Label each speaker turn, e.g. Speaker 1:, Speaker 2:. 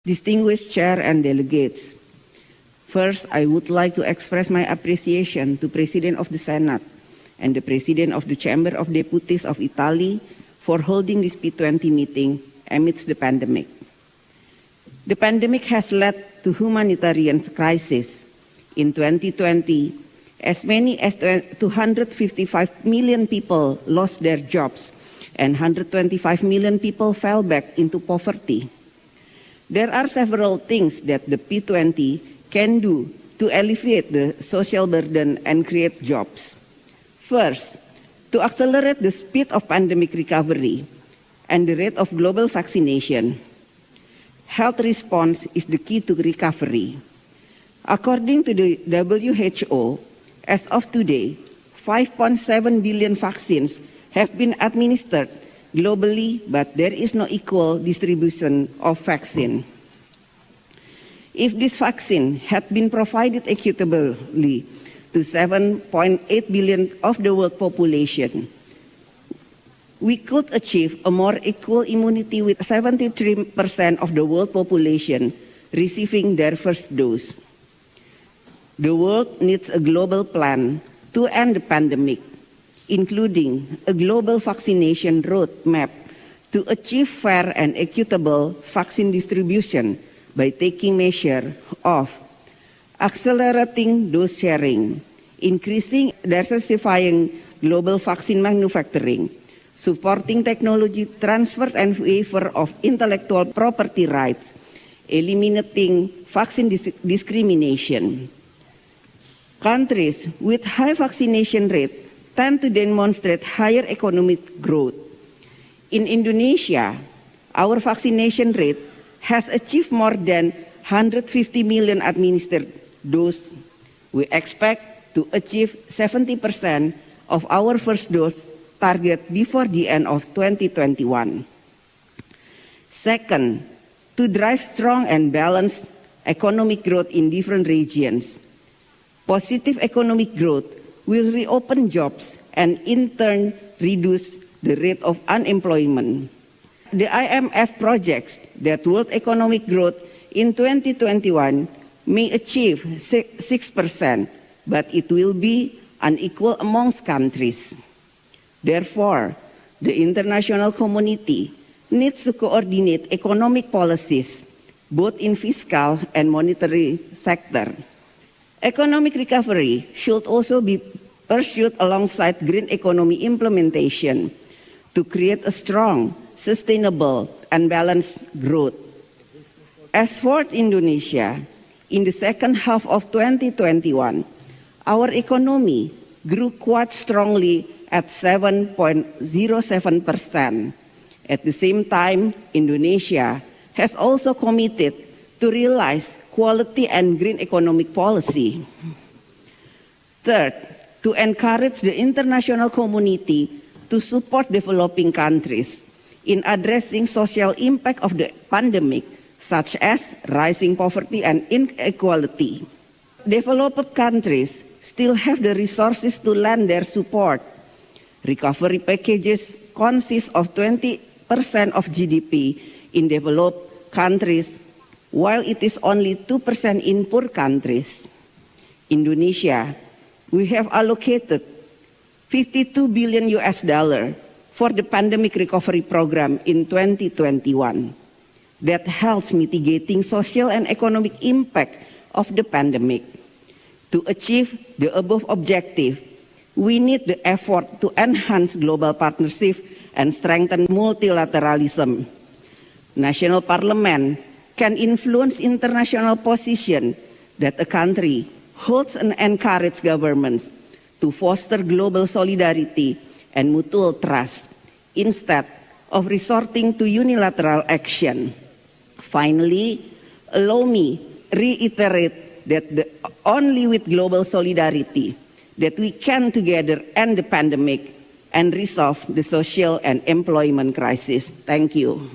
Speaker 1: distinguished chair and delegates. First, I would like to express my appreciation to President of the Senate and the President of the Chamber of Deputies of Italy for holding this P20 meeting amidst the pandemic. The pandemic has led to humanitarian crisis. In 2020, as many as 255 million people lost their jobs and 125 million people fell back into poverty. There are several things that the P20 can do to alleviate the social burden and create jobs. First, to accelerate the speed of pandemic recovery and the rate of global vaccination. Health response is the key to recovery. According to the WHO, as of today, 5.7 billion vaccines have been administered globally, but there is no equal distribution of vaccine. If this vaccine had been provided equitably to 7.8 billion of the world population, we could achieve a more equal immunity with 73% of the world population receiving their first dose. The world needs a global plan to end the pandemic, including a global vaccination roadmap to achieve fair and equitable vaccine distribution by taking measure of accelerating dose sharing, increasing diversifying global vaccine manufacturing, supporting technology transfer and waiver of intellectual property rights, eliminating vaccine discrimination. Countries with high vaccination rate tend to demonstrate higher economic growth. In Indonesia, our vaccination rate has achieved more than 150 million administered doses. We expect to achieve 70% of our first dose target before the end of 2021. Second, to drive strong and balanced economic growth in different regions. Positive economic growth will reopen jobs and in turn reduce the rate of unemployment. The IMF projects that world economic growth in 2021 may achieve 6%, but it will be unequal amongst countries. Therefore, the international community needs to coordinate economic policies, both in fiscal and monetary sector. Economic recovery should also be pursued alongside green economy implementation to create a strong, sustainable, and balanced growth. As for Indonesia, in the second half of 2021, our economy grew quite strongly at 7.07%. At the same time, Indonesia has also committed to realize quality and green economic policy. Third, to encourage the international community to support developing countries in addressing social impact of the pandemic, such as rising poverty and inequality. Developed countries still have the resources to lend their support. Recovery packages consist of 20% of GDP in developed countries, while it is only 2% in poor countries. Indonesia, we have allocated $52 billion for the pandemic recovery program in 2021 that helps mitigating social and economic impact of the pandemic. To achieve the above objective, we need the effort to enhance global partnership and strengthen multilateralism. National parliament can influence international position that a country holds and encourage governments to foster global solidarity and mutual trust instead of resorting to unilateral action. Finally, allow me reiterate that only with global solidarity that we can together end the pandemic and resolve the social and employment crisis. Thank you.